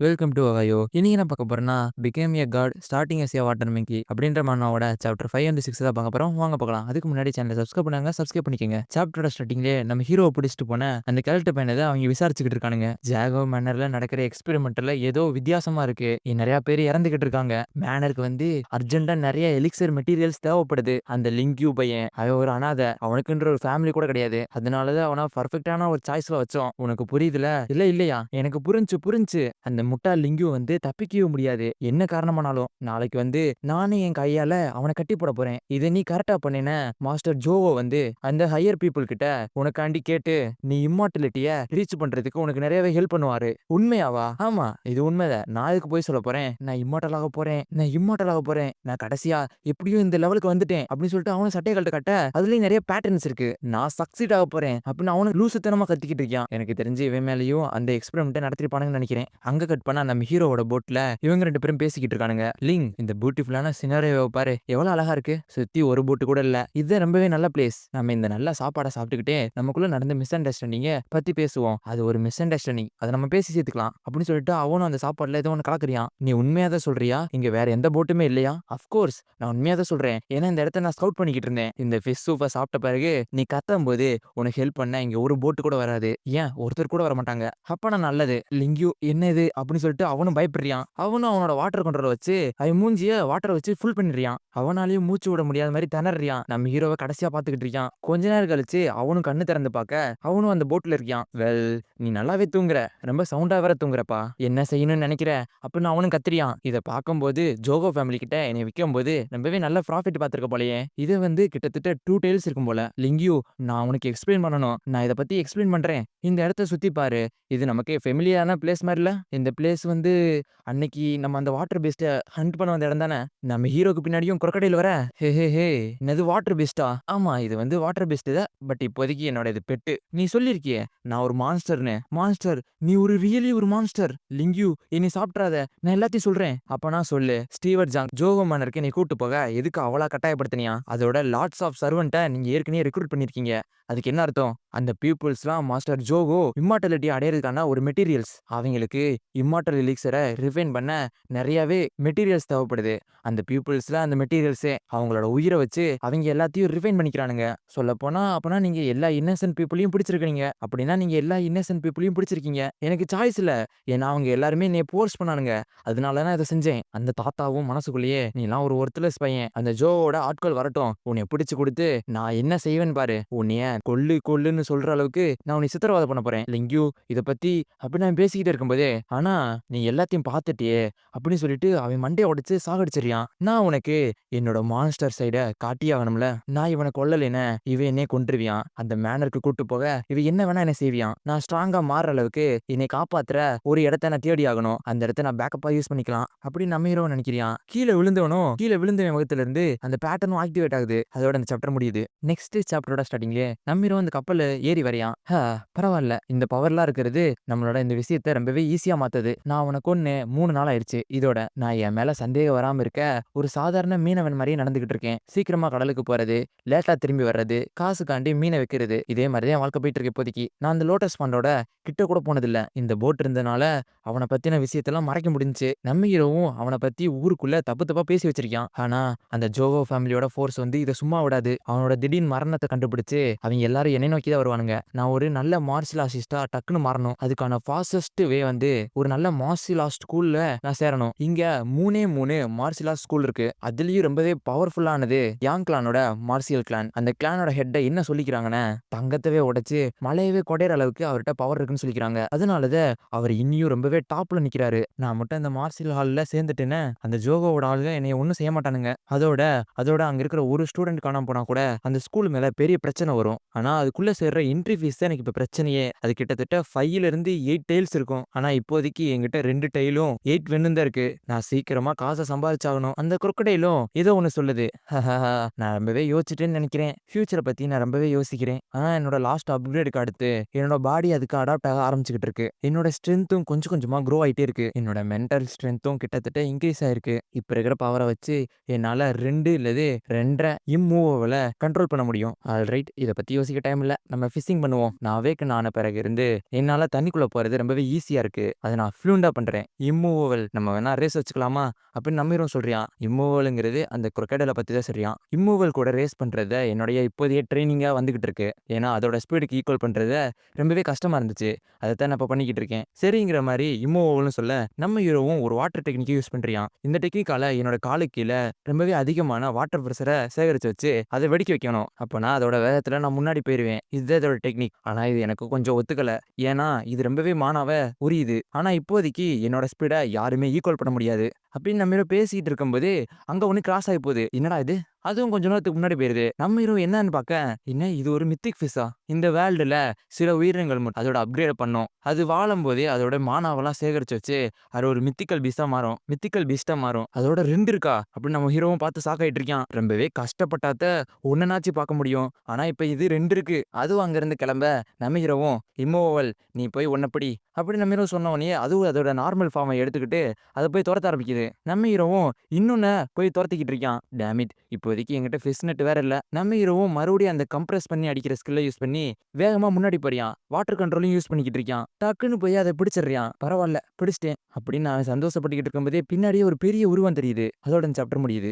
Welcome to Ohio. இன்னைக்கு என்ன பார்க்க போறோம்னா, became a God starting S a water மங்கி அப்படின்ற மன்னோட சாப்டர் 5 அண்ட் 6 தான் பார்க்க போறோம். வாங்க பார்க்கலாம். அதுக்கு முன்னாடி சேனலை சப்ஸ்கிரைப் பண்ணாங்க, சப்ஸ்கிரைப் பண்ணிக்கங்க. சாப்டரோட ஸ்டார்டிங்லேயே நம்ம ஹீரோவை பிடிச்சிட்டு போன அந்த கேரக்டர் பையனை அவங்க விசாரிச்சுக்கிட்டு இருக்கானுங்க. ஜாகோ மேனர்ல நடக்கிற எக்ஸ்பெரிமெண்ட்ல ஏதோ வித்தியாசமா இருக்கு. நிறைய பேர் இறந்துகிட்டு இருக்காங்க. மேனருக்கு வந்து அர்ஜென்ட்டா நிறைய எலிக்சர் மெட்டீரியல்ஸ் தேவைப்படுது. அந்த லிங்க்யூ பையன் அவன் ஒரு அனாதை. அவனுக்குன்ற ஒரு ஃபேமிலி கூட கிடையாது. அதனாலதான் அவனை பர்ஃபெக்டான ஒரு சாய்ஸ்ல வச்சோம். உனக்கு புரியுதுல? இல்லையா? எனக்கு புரிஞ்சு அந்த முட்டாள் லிங்கு வந்து தப்பிக்கவே முடியாது. என்ன காரணமானாலும் நாளைக்கு வந்து நானே என் கையால அவனை கட்டி போட போறேன். இதை நீ கரெக்டா பண்ணின. மாஸ்டர் ஜோவோ வந்து அந்த ஹையர் பீப்புள் கிட்ட உனக்காண்டி கேட்டு நீ இம்மார்டலிட்டிய ரீச் பண்றதுக்கு உனக்கு நிறையவே ஹெல்ப் பண்ணுவாரு. உண்மையாவா? ஆமா, இது உண்மைதான். நான் இதுக்கு போய் சொல்ல போறேன். நான் கடைசியா எப்படியும் இந்த லெவலுக்கு வந்துட்டேன் அப்படின்னு சொல்லிட்டு அவனும் சட்டையை கட்ட அதுலயும் நிறைய பேட்டர்ன்ஸ் இருக்கு. நான் சக்சீட் ஆக போறேன் அப்படின்னு அவனும் லூசுத்தனமா கத்திக்கிட்டு இருக்கான். எனக்கு தெரிஞ்சு இவன் மேலேயும் அந்த எக்ஸ்பெரிமெண்ட் நடத்திருப்பானுங்கன்னு நினைக்கிறேன். அங்க கட் பண்ணா நம்ம ஹீரோவோட போட்ல இவங்க 2 பேரும் பேசிக்கிட்டு இருக்கானுங்க. லிங், இந்த பியூட்டிஃபுல்லான சினாரியோவை பாரு, எவ்வளவு அழகா இருக்கு. சுத்தி ஒரு போட்டு கூட இல்ல. இது ரொம்பவே நல்ல பிளேஸ். நம்ம இந்த நல்ல சாப்பாடை சாப்பிட்டுக்கிட்டே நமக்குள்ள நடந்த மிஸ் அண்டர்ஸ்டாண்டிங்க பத்தி பேசுவோம். அது ஒரு மிஸ் அண்டர்ஸ்டாண்டிங், அதை நம்ம பேசி சேர்த்துக்கலாம் அப்படின்னு சொல்லிட்டு அவனும் அந்த சாப்பாடுல ஏதோ ஒன்று கலக்குறியான். நீ உண்மையா தான் சொல்றியா? இங்க வேற எந்த போட்டுமே இல்லையா? அப்கோர்ஸ் நான் உண்மையா தான் சொல்றேன். ஏன்னா இந்த இடத்த நான் ஸ்கவுட் பண்ணிக்கிட்டு இருந்தேன். இந்த ஃபிஷ் சூப்பை சாப்பிட்ட பிறகு நீ கத்தும் போது உனக்கு ஹெல்ப் பண்ண இங்க ஒரு போட்டு கூட வராது. ஏன் ஒருத்தர் கூட வர மாட்டாங்க. அப்ப நான் நல்லது. லிங்கு என்ன இது அப்படின்னு சொல்லிட்டு அவனும் பயப்படுறான். அவனும் அவனோட வாட்டர் கண்ட்ரோல் வச்சு அவன் மூஞ்சிய வாட்டரை வச்சு ஃபுல் பண்ணிடுறான். அவனாலையும் மூச்சு விட முடியாத மாதிரி திணறான். நம்ம ஹீரோவை கடைசியா பாத்துக்கிட்டு இருக்கான். கொஞ்ச நேரம் கழிச்சு அவனும் கண்ணு திறந்து பார்க்க அவனும் அந்த போட்ல இருக்கான். வெல், நீ நல்லாவே தூங்குற, ரொம்ப சவுண்டா வேற தூங்குறப்பா. என்ன செய்யணும்னு நினைக்கிற அப்படின்னு அவனும் கத்திரியான். இதை பார்க்கும்போது ஜோகோ ஃபேமிலி கிட்ட என்னை விற்கும் போது ரொம்பவே நல்ல ப்ராஃபிட் பார்த்திருக்க போலயே. இது வந்து கிட்டத்தட்ட 2 டெய்ல்ஸ் இருக்கும் போல. லிங்யூ, நான் உனக்கு எக்ஸ்பிளைன் பண்ணணும். நான் இதை பத்தி எக்ஸ்பிளைன் பண்றேன். இந்த இடத்த சுத்தி பாரு. இது நமக்கு ஃபெமிலியான பிளேஸ் மாதிரி இல்ல. இந்த பிளேஸ் வந்து அன்னைக்கு நம்ம அந்த வாட்டர் பேஸ்ட ஹண்ட் பண்ண வந்த இடம் தானே. நம்ம ஹீரோக்கு பின்னாடியும் crocodile வர. ஹே, என்னது வாட்டர் பேஸ்டா? ஆமா, இது வந்து வாட்டர் பேஸ்ட் தான். பட் இப்போதைக்கு என்னோட இது பெட்டு. நீ சொல்லிருக்கியே நான் ஒரு மான்ஸ்டர்னு. மான்ஸ்டர்? நீ ஒரு ரியலி ஒரு மான்ஸ்டர். லிங்யூ, என்னை சாப்பிட்றாத. நான் எல்லாத்தையும் சொல்றேன். அப்பனா சொல்லு. ஸ்டீவர்ட் ஜாங் ஜோகோ மேனருக்கு நீ கூட்டு போக எதுக்கு அவளா கட்டாயப்படுத்தினியா? அதோட லாட்ஸ் ஆஃப் சர்வன்ட்டை நீங்க ஏற்கனவே ரெக்ரூட் பண்ணிருக்கீங்க. அதுக்கு என்ன அர்த்தம்? அந்த பீப்புள்ஸ்லாம் மாஸ்டர் ஜோகோ இம்மார்டாலிட்டி அடையறதுக்கான ஒரு மெட்டீரியல்ஸ். அவங்களுக்கு இம்மார்டல் எலிக்ஸரை ரிஃபைன் பண்ண நிறையவே மெட்டீரியல்ஸ் தேவைப்படுது. அந்த பீப்புள்ஸ்ல அந்த மெட்டீரியல்ஸே அவங்களோட உயிரை வச்சு அவங்க எல்லாத்தையும் ரிஃபைன் பண்ணிக்கிறானுங்க. சொல்ல போனா அப்பனா நீங்க எல்லா இன்னசென்ட் பீப்புளையும் பிடிச்சிருக்கீங்க. அப்படின்னா நீங்க எல்லா இன்னசென்ட் பீப்புளையும் பிடிச்சிருக்கீங்க. எனக்கு சாய்ஸ் இல்ல. ஏன்னா அவங்க எல்லாருமே என்னை போர்ஸ் பண்ணானுங்க. அதனால தான் இதை செஞ்சேன். அந்த தாத்தாவும் மனசுக்குள்ளேயே நீலாம் ஒரு ஒர்த்லெஸ் பையன். அந்த ஜோவோட ஆட்கள் வரட்டும், உன்னை பிடிச்சு கொடுத்து நான் என்ன செய்வேன்னு பாரு. உன்னைய கொல்லுன்னு சொல்ற அளவுக்கு நான் உன்னை சித்திரவதை பண்ண போறேன். லிங்கு, இதை பத்தி அப்படி நான் பேசிக்கிட்டே இருக்கும்போதே, ஆனா நீ எல்லாத்தையும் பார்த்துட்டியே அப்படின்னு சொல்லிட்டு அவன் மண்டையை உடைச்சு சாகடிச்சிருக்கான். நான் உனக்கு என்னோட மான்ஸ்டர் சைட காட்டியே ஆகணும்ல. நான் இவனை கொல்லலைன்னு இவன் என்னைய கொன்றுவியான். அந்த மேனருக்கு கூட்டு போக இவன் என்ன வேணா என்ன செய்வியான். நான் ஸ்ட்ராங்கா மாறுற அளவுக்கு என்னை காப்பாத்துற ஒரு இடத்த நான் தேடி ஆகணும். அந்த இடத்த நான் பேக்கப்பா யூஸ் பண்ணிக்கலாம் அப்படின்னு நம்ம ஹீரோ நினைக்கிறியான். கீழே விழுந்தவன் முகத்துல இருந்து அந்த பேட்டர்னும் ஆக்டிவேட் ஆகுது. அதோட அந்த சாப்டர் முடியுது. நெக்ஸ்ட் சாப்டரோட ஸ்டார்டிங்ல நம்ம ஹீரோ அந்த கப்பல் ஏறி வரையான். பரவாயில்ல, இந்த பவர்லாம் இருக்கிறது நம்மளோட இந்த விஷயத்த ரொம்பவே ஈஸியா மாத்தது. நான் உனக்கு ஒன்னு 3 நாள் ஆயிடுச்சு. இதோட நான் என் மேல சந்தேகம் வராம இருக்க ஒரு சாதாரண மீனவன் மாதிரியே நடந்துகிட்டு இருக்கேன். சீக்கிரமா கடலுக்கு போறது, லேட்டா திரும்பி வர்றது, காசுக்காண்டி மீனை வைக்கிறது, இதே மாதிரிதான் என் வாழ்க்கை போயிட்டு இருக்கு இப்போதைக்கு. நான் அந்த லோட்டஸ் பாண்டோட கிட்ட கூட போனதில்ல. இந்த போட் இருந்தனால அவனை பத்தின விஷயத்தெல்லாம் மறைக்க முடிஞ்சுச்சு. நம்ம ஹீரோவும் அவனை பத்தி ஊருக்குள்ள தப்பு தப்பா பேசி வச்சிருக்கான். ஆனா அந்த ஜோகோ ஃபேமிலியோட ஃபோர்ஸ் வந்து இதை சும்மா விடாது. அவனோட திடீர் மரணத்தை கண்டுபிடிச்சு அவங்க எல்லாரும் என்னை நோக்கி தான் வருவானுங்க. நான் ஒரு நல்ல மார்ஷியல் ஆர்டிஸ்டா டக்குன்னு மாறணும். அதுக்கான ஃபாஸ்டஸ்ட் வே வந்து ஒரு நல்ல மார்ஷியல் ஆர்ட் ஸ்கூல்ல நான் சேரணும். இங்க 3 மார்ஷியல் ஆர்ட் ஸ்கூல் இருக்கு. அதுலயும் ரொம்பவே பவர்ஃபுல்லானது யாங் கிளானோட மார்ஷியல் கிளான். அந்த கிளானோட ஹெட்டை என்ன சொல்லிக்கிறாங்கன்னா, தங்கத்தவே உடைச்சு மலையவே கொடையிற அளவுக்கு அவர்கிட்ட பவர் இருக்குன்னு சொல்லிக்கிறாங்க. அதனாலதான் அவர் இன்னியும் ரொம்பவே டாப்ல நிக்கிறாரு. நான் மட்டும் இந்த மார்ஷியல் ஹால்ல சேர்ந்துட்டேன்னு அந்த ஜோகோவோட ஆளுங்க என்னைய ஒன்னும் செய்ய மாட்டானுங்க. அதோட அங்க இருக்கிற ஒரு ஸ்டூடெண்ட் காணாம போனா கூட அந்த ஸ்கூல் மேல பெரிய பிரச்சனை வரும். ஆனா அதுக்குள்ள சேர்ற என்ட்ரி ஃபீஸ் தான் எனக்கு இப்ப பிரச்சனையே. அது கிட்டத்தட்ட 5ல இருந்து 8 டைல்ஸ் இருக்கும். ஆனா இப்போதைக்கு என்கிட்ட 2 டைலும் 8 வென்னும் தான் இருக்கு. நான் சீக்கிரமா காசை சம்பாதிச்சாகணும். அந்த crocodile ஏதோ ஒண்ணு சொல்லுது. நான் ரொம்பவே யோசிச்சுட்டேன்னு நினைக்கிறேன். ஃபியூச்சரை பத்தி நான் ரொம்பவே யோசிக்கிறேன். ஆனா என்னோட லாஸ்ட் அப்கிரேடுக்கு அடுத்து என்னோட பாடி அதுக்கு அடாப்ட் ஆக ஆரம்பிச்சுக்கிட்டு இருக்கு. என்னோட ஸ்ட்ரென்த்தும் கொஞ்சம் கொஞ்சமா க்ரோ ஆயிட்டே இருக்கு. என்னோட மென்டல் ஸ்ட்ரென்த்தும் கிட்டத்தட்ட இன்க்ரீஸ் ஆயிருக்கு. இப்ப இருக்கிற பவரை வச்சு என்னால 2 இல்லது 2.5 இம்மூவபிள கண்ட்ரோல் பண்ண முடியும். ஆல்ரைட், இதை பத்தி யோசிக்க டைம் இல்ல. நம்ம ஃபிஷிங் பண்ணுவோம். நான் அவேக்கன் ஆன பிறகு இருந்து என்னால தண்ணிக்குள்ள போறது ரொம்பவே ஈஸியா இருக்கு. அதை நான் ஃப்ளூயன்ட்டா பண்றேன். இம்மூவபிள் நம்ம வேணா ரேஸ் வச்சுக்கலாமா? அப்படின்னு நம்ம ஹீரோ சொல்றான். இம்மூவபிள்ங்கிறது அந்த க்ரொக்கடைல பத்தி தான் சொல்றான். இம்மூவபிள் கூட ரேஸ் பண்றத என்னுடைய இப்போதைய ட்ரெய்னிங்கா வந்துகிட்டு இருக்கு. ஏன்னா அதோட ஸ்பீடுக்கு ஈக்குவல் பண்றது ரொம்பவே கஷ்டமா இருந்துச்சு. அதத்தான் நான் இப்ப பண்ணிக்கிட்டு இருக்கேன். சரிங்கிற மாரி இம்மூவபிள்னு சொல்ல, நம்ம ஹீரோவும் ஒரு வாட்டர் டெக்னிக்க யூஸ் பண்றான். இந்த டெக்னிக்கால என்னோட காலுக்கு கீழ ரொம்பவே அதிகமான வாட்டர் பிரஷர சேகரிச்சு வச்சு, அத வெடிக்க வைக்கணும். அப்பன்னா அதோட வேகத்துல நான் முன்னாடி போயிருவேன். இதுதான் இதோட டெக்னிக். ஆனா இது எனக்கு கொஞ்சம் ஒத்துக்கல. ஏன்னா இது ரொம்பவே மானாவ உரியுது. ஆனா இப்போதைக்கு என்னோட ஸ்பீட யாருமே ஈக்குவல் பண்ண முடியாது. அப்படின்னு நம்ம ஹீரோ பேசிட்டு இருக்கும்போது, அங்க ஒண்ணு கிராஸ் ஆகி போகுது. என்னடா இது? அதுவும் கொஞ்ச நேரத்துக்கு முன்னாடி போயிருது. நம்ம ஹீரோ என்னன்னு பாக்க, என்ன இது ஒரு மித்திக் ஃபிஷ்ஷா? இந்த வேர்ல்டுல சில உயிரினங்கள் அதோட அப்கிரேட் பண்ணும். அது வாழும்போதே அதோட மானாவெல்லாம் சேகரிச்சு வச்சு, அது ஒரு மித்திக்கல் பீஸ்ட்டா மாறும். மித்திக்கல் பீஸ்ட்டா மாறும். அதோட 2 இருக்கா? அப்படின்னு நம்ம ஹீரோவும் பார்த்து ஷாக் ஆயிட்டு இருக்கான். ரொம்பவே கஷ்டப்பட்டாத்த ஒண்ணனாச்சும் பார்க்க முடியும். ஆனா இப்ப இது 2 இருக்கு. அதுவும் அங்கிருந்து கிளம்ப, நம்ம ஹீரோவும் இம்மோவல் நீ போய் ஒன்ன பிடி அப்படின்னு நம்ம ஹீரோ சொன்ன உடனே அதுவும் அதோட நார்மல் ஃபார்மை எடுத்துக்கிட்டு அத போய் துரத்த ஆரம்பிக்குது. நம்ம ஹீரோவும் இன்னொன்ன போய் துரத்திக்கிட்டு இருக்கான். Dam it! இப்போதைக்கு என்கிட்ட ஃபிஷ் நெட் வேற இல்ல. நம்ம ஹீரோவும் மறுபடியும் அந்த கம்ப்ரஸ் பண்ணி அடிக்கிற ஸ்கில்ல யூஸ் பண்ணி வேகமா முன்னாடி போறான். வாட்டர் கண்ட்ரோலையும் யூஸ் பண்ணிக்கிட்டு இருக்கான். டக்குன்னு போய் அத பிடிச்சிடுறான். பரவால்ல பிடிச்சிட்டேன் அப்படின்னு அவன் சந்தோஷப்பட்டுக்கிட்டு இருக்கும்போதே பின்னாடியே ஒரு பெரிய உருவம் தெரியுது. அதோட இந்த சாப்டர் முடியுது.